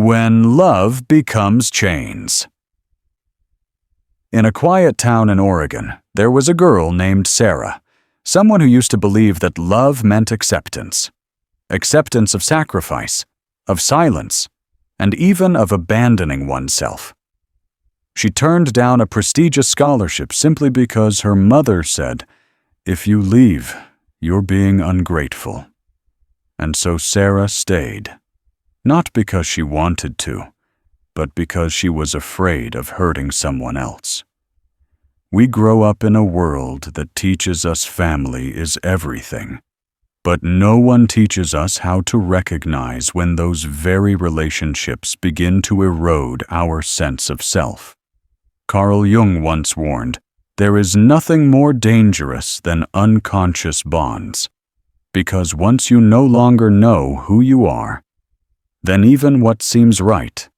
When love becomes chains. In a quiet town in Oregon, there was a girl named Sarah, someone who used to believe that love meant acceptance. Acceptance of sacrifice, of silence, and even of abandoning oneself. She turned down a prestigious scholarship simply because her mother said, "If you leave, you're being ungrateful." And so Sarah stayed, not because she wanted to, but because she was afraid of hurting someone else. We grow up in a world that teaches us family is everything, but no one teaches us how to recognize when those very relationships begin to erode our sense of self. Carl Jung once warned, "There is nothing more dangerous than unconscious bonds, because once you no longer know who you are, then even what seems right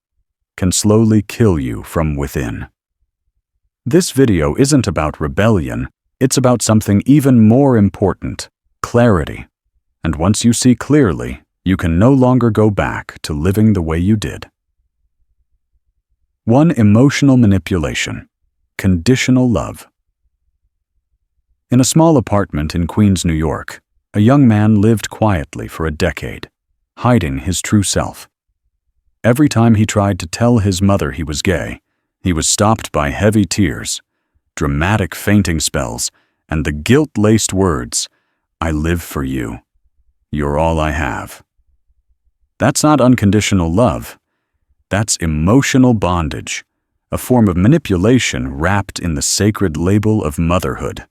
can slowly kill you from within." This video isn't about rebellion, it's about something even more important, clarity. And once you see clearly, you can no longer go back to living the way you did. 1. Emotional manipulation. Conditional love. In a small apartment in Queens, New York, a young man lived quietly for a decade, hiding his true self. Every time he tried to tell his mother he was gay, he was stopped by heavy tears, dramatic fainting spells, and the guilt-laced words, "I live for you. You're all I have." That's not unconditional love. That's emotional bondage, a form of manipulation wrapped in the sacred label of motherhood.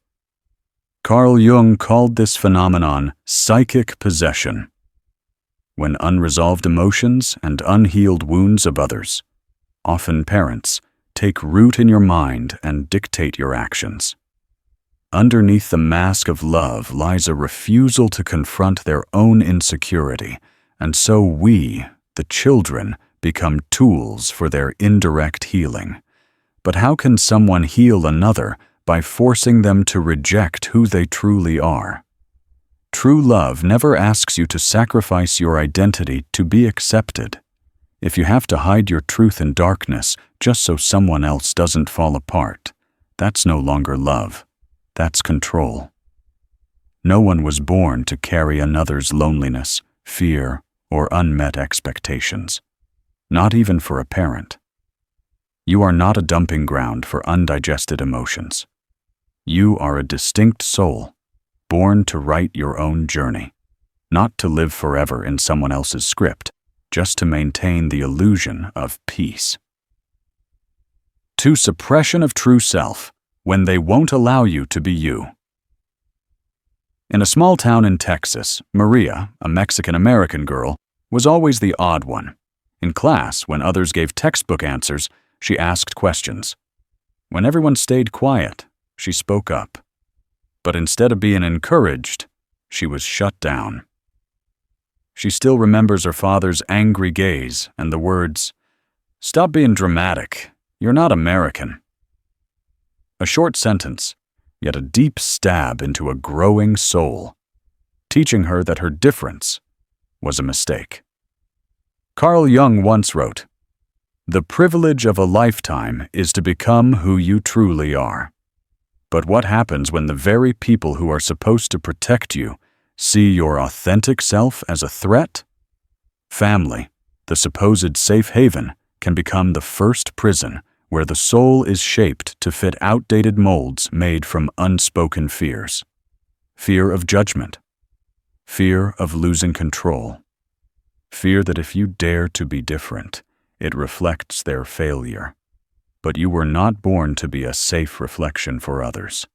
Carl Jung called this phenomenon psychic possession. When unresolved emotions and unhealed wounds of others, often parents, take root in your mind and dictate your actions. Underneath the mask of love lies a refusal to confront their own insecurity, and so we, the children, become tools for their indirect healing. But how can someone heal another by forcing them to reject who they truly are? True love never asks you to sacrifice your identity to be accepted. If you have to hide your truth in darkness just so someone else doesn't fall apart, that's no longer love. That's control. No one was born to carry another's loneliness, fear, or unmet expectations. Not even for a parent. You are not a dumping ground for undigested emotions. You are a distinct soul, born to write your own journey, not to live forever in someone else's script, just to maintain the illusion of peace. 2. Suppression of true self, when they won't allow you to be you. In a small town in Texas, Maria, a Mexican-American girl, was always the odd one. In class, when others gave textbook answers, she asked questions. When everyone stayed quiet, she spoke up. But instead of being encouraged, she was shut down. She still remembers her father's angry gaze and the words, "Stop being dramatic. You're not American." A short sentence, yet a deep stab into a growing soul, teaching her that her difference was a mistake. Carl Jung once wrote, "The privilege of a lifetime is to become who you truly are." But what happens when the very people who are supposed to protect you see your authentic self as a threat? Family, the supposed safe haven, can become the first prison where the soul is shaped to fit outdated molds made from unspoken fears. Fear of judgment. Fear of losing control. Fear that if you dare to be different, it reflects their failure. But you were not born to be a safe reflection for others.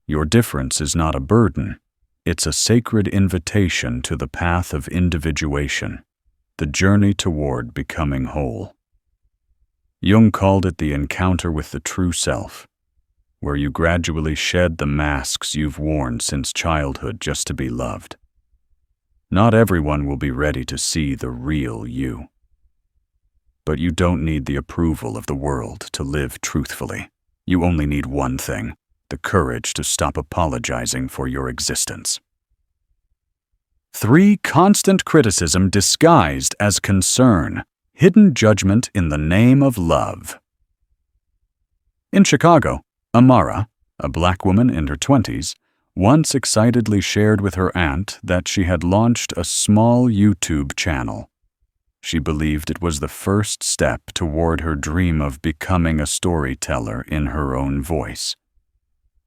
Your difference is not a burden. It's a sacred invitation to the path of individuation, the journey toward becoming whole. Jung called it the encounter with the true self, where you gradually shed the masks you've worn since childhood just to be loved. Not everyone will be ready to see the real you. But you don't need the approval of the world to live truthfully. You only need one thing: the courage to stop apologizing for your existence. 3. Constant criticism disguised as concern. Hidden Judgment in the Name of Love. In Chicago, Amara, a black woman in her 20s, once excitedly shared with her aunt that she had launched a small YouTube channel. She believed it was the first step toward her dream of becoming a storyteller in her own voice.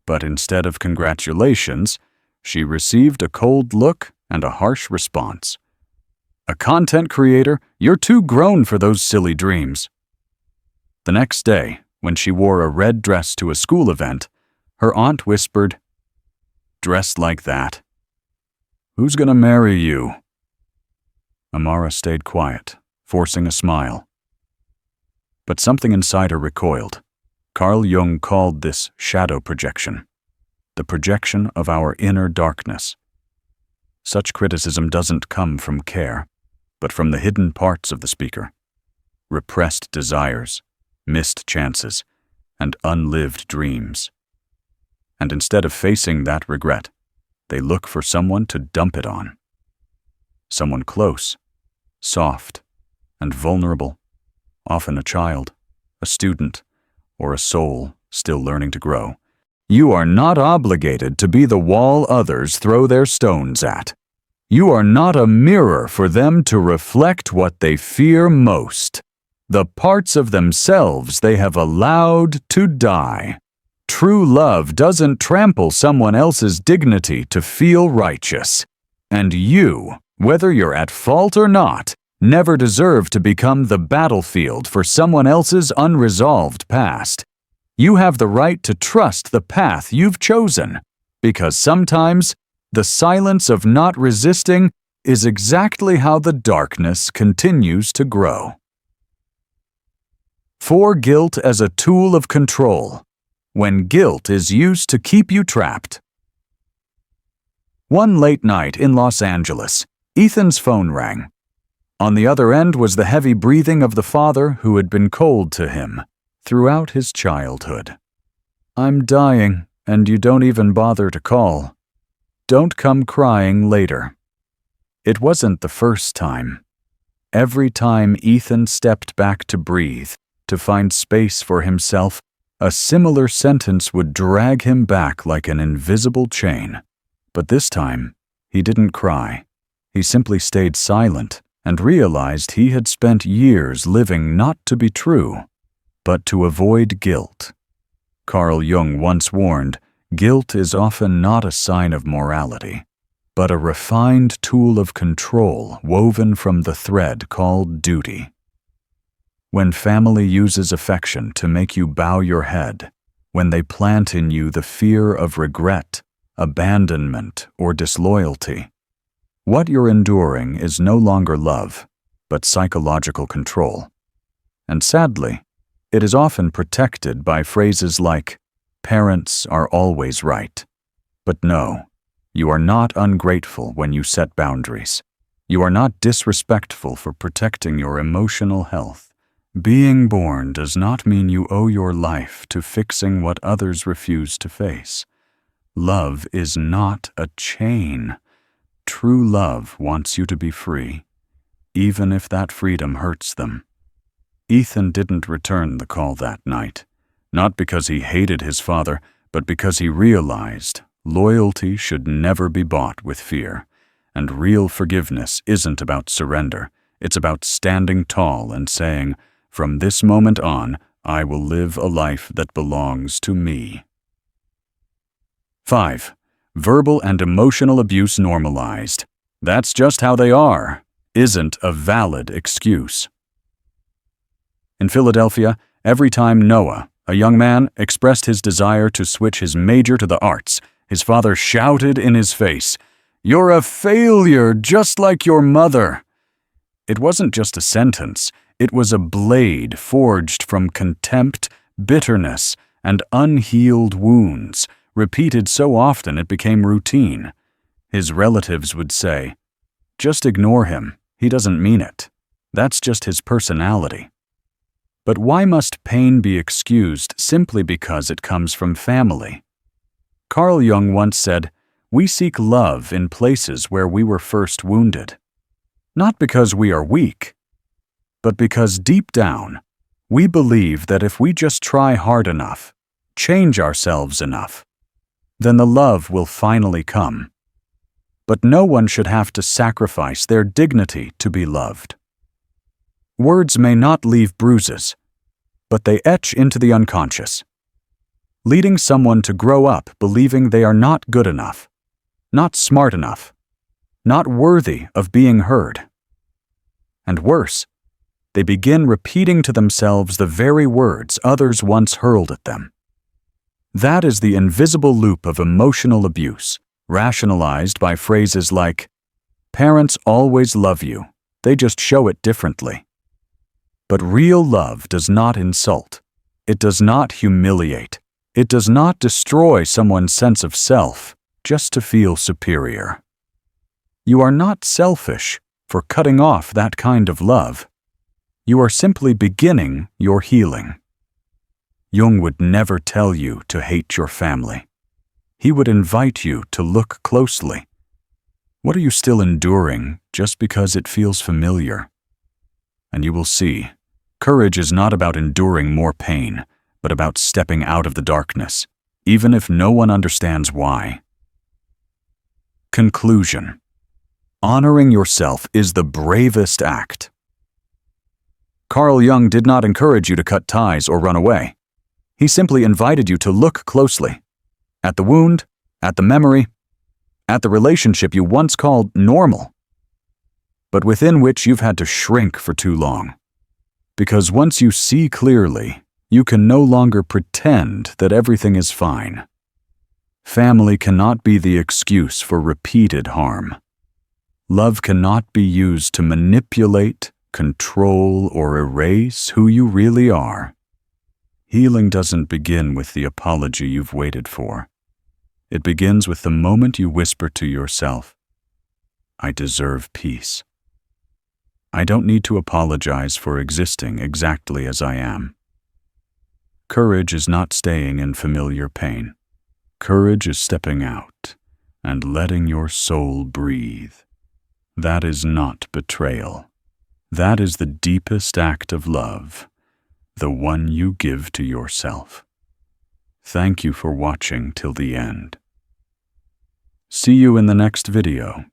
But instead of congratulations, she received a cold look and a harsh response. "A content creator, you're too grown for those silly dreams." The next day, when she wore a red dress to a school event, her aunt whispered, "Dressed like that? Who's gonna marry you?" Amara stayed quiet, forcing a smile. But something inside her recoiled. Carl Jung called this shadow projection, the projection of our inner darkness. Such criticism doesn't come from care, but from the hidden parts of the speaker. Repressed desires, missed chances, and unlived dreams. And instead of facing that regret, they look for someone to dump it on. Someone close, soft, and vulnerable, often a child, a student, or a soul still learning to grow. You are not obligated to be the wall others throw their stones at. You are not a mirror for them to reflect what they fear most, the parts of themselves they have allowed to die. True love doesn't trample someone else's dignity to feel righteous. And you, whether you're at fault or not, never deserve to become the battlefield for someone else's unresolved past. You have the right to trust the path you've chosen, because sometimes the silence of not resisting is exactly how the darkness continues to grow. For guilt as a tool of control, when guilt is used to keep you trapped. One late night in Los Angeles, Ethan's phone rang. On the other end was the heavy breathing of the father who had been cold to him throughout his childhood. "I'm dying, and you don't even bother to call. Don't come crying later." It wasn't the first time. Every time Ethan stepped back to breathe, to find space for himself, a similar sentence would drag him back like an invisible chain. But this time, he didn't cry. He simply stayed silent and realized he had spent years living not to be true, but to avoid guilt. Carl Jung once warned, guilt is often not a sign of morality, but a refined tool of control woven from the thread called duty. When family uses affection to make you bow your head, when they plant in you the fear of regret, abandonment, or disloyalty, what you're enduring is no longer love, but psychological control. And sadly, it is often protected by phrases like, "Parents are always right." But no, you are not ungrateful when you set boundaries. You are not disrespectful for protecting your emotional health. Being born does not mean you owe your life to fixing what others refuse to face. Love is not a chain. True love wants you to be free, even if that freedom hurts them. Ethan didn't return the call that night, not because he hated his father, but because he realized loyalty should never be bought with fear, and real forgiveness isn't about surrender. It's about standing tall and saying, "From this moment on, I will live a life that belongs to me." 5. Verbal and emotional abuse normalized. "That's just how they are," isn't a valid excuse. In Philadelphia, every time Noah, a young man, expressed his desire to switch his major to the arts, his father shouted in his face, "You're a failure, just like your mother." It wasn't just a sentence. It was a blade forged from contempt, bitterness, and unhealed wounds, repeated so often it became routine. His relatives would say, "Just ignore him. He doesn't mean it. That's just his personality." But why must pain be excused simply because it comes from family? Carl Jung once said, "We seek love in places where we were first wounded. Not because we are weak, but because deep down, we believe that if we just try hard enough, change ourselves enough, then the love will finally come. But no one should have to sacrifice their dignity to be loved. Words may not leave bruises, but they etch into the unconscious, leading someone to grow up believing they are not good enough, not smart enough, not worthy of being heard. And worse, they begin repeating to themselves the very words others once hurled at them. That is the invisible loop of emotional abuse, rationalized by phrases like, "Parents always love you, they just show it differently." But real love does not insult. It does not humiliate. It does not destroy someone's sense of self just to feel superior. You are not selfish for cutting off that kind of love. You are simply beginning your healing. Jung would never tell you to hate your family. He would invite you to look closely. What are you still enduring just because it feels familiar? And you will see, courage is not about enduring more pain, but about stepping out of the darkness, even if no one understands why. Conclusion. Honoring yourself is the bravest act. Carl Jung did not encourage you to cut ties or run away. He simply invited you to look closely. At the wound, at the memory, at the relationship you once called normal, but within which you've had to shrink for too long. Because once you see clearly, you can no longer pretend that everything is fine. Family cannot be the excuse for repeated harm. Love cannot be used to manipulate, control, or erase who you really are. Healing doesn't begin with the apology you've waited for. It begins with the moment you whisper to yourself, "I deserve peace. I don't need to apologize for existing exactly as I am." Courage is not staying in familiar pain. Courage is stepping out and letting your soul breathe. That is not betrayal. That is the deepest act of love, the one you give to yourself. Thank you for watching till the end. See you in the next video.